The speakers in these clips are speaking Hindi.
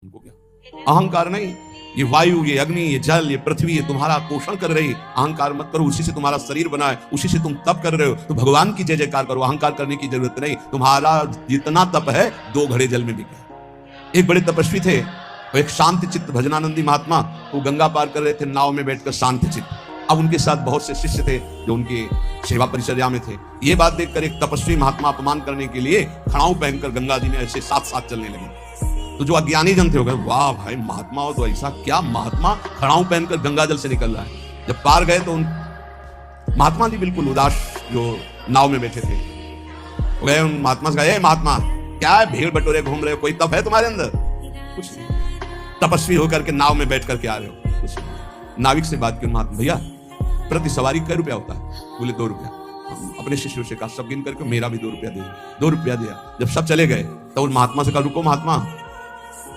उनको क्या अहंकार नहीं, ये वायु, ये अग्नि, ये जल, ये पृथ्वी, ये तुम्हारा पोषण कर रही। अहंकार मत करो, उसी से तुम्हारा शरीर बना है, उसी से तुम तप कर रहे हो, तो भगवान की जय जयकार करो। अहंकार करने की जरूरत नहीं। तुम्हारा जितना तप है 2 घड़े जल में बिक गया। एक बड़े तपस्वी थे, वो एक शांत चित्त भजनानंदी महात्मा, वो गंगा पार कर रहे थे नाव में बैठकर शांत चित्त। अब उनके साथ बहुत से शिष्य थे जो उनके सेवा परिचर्या में थे। ये बात देखकर एक तपस्वी महात्मा अपमान करने के लिए खड़ाऊ पहनकर गंगा जी में ऐसे साथ साथ चलने लगे। तो जो अज्ञानी जन थे हो गए, वाह भाई महात्मा हो तो ऐसा क्या, महात्मा खड़ाऊ पहनकर गंगा जल से निकल रहा है। जब पार गए तो उन महात्मा जी बिल्कुल उदास जो नाव में बैठे थे, गए उन महात्मा से कहा, महात्मा क्या है, भीड़ बटोरे घूम रहे हो, कोई तप है तुम्हारे अंदर? कुछ नहीं। तपस्वी होकर के नाव में बैठ करके आ रहे हो? कुछ नहीं। नाविक से बात की, महात्मा भैया प्रति सवारी कै रुपया होता है? बोले 2 रुपया। अपने शिष्यों से कहा सब गिन करके मेरा भी 2 रुपया दे। 2 रुपया दिया। जब सब चले गए तो उन महात्मा से कहा, रुको महात्मा,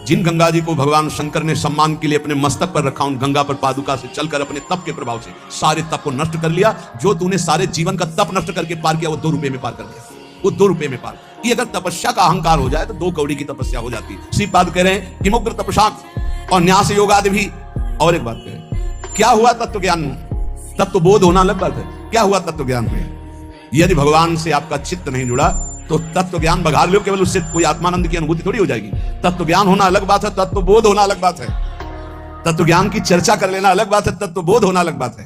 जिन गंगा जी को भगवान शंकर ने सम्मान के लिए अपने मस्तक पर रखा, उन गंगा पर पादुका से चलकर अपने तप के प्रभाव से सारे तप को नष्ट कर लिया। जो तूने सारे जीवन का तप नष्ट करके पार किया, वो 2 रुपये में पार कर दिया। वो 2 रुपये में पार। ये अगर तपस्या का अहंकार हो जाए तो 2 कौड़ी की तपस्या हो जाती है। श्रीपाद कह रहे हैं कि मुग्र तपस्या और न्यास योगादि भी। और एक बात करें, क्या हुआ तत्व ज्ञान? तत्व बोध होना अलग बात है। क्या हुआ तत्व ज्ञान में? यदि भगवान से आपका चित्त नहीं जुड़ा तो तत्व ज्ञान बघार लो, केवल उससे कोई आत्मानंद की अनुभूति थोड़ी हो जाएगी। तत्व ज्ञान होना अलग बात है, तत्व बोध होना अलग बात है। तत्व ज्ञान की चर्चा कर लेना अलग बात है, तत्व बोध होना अलग बात है।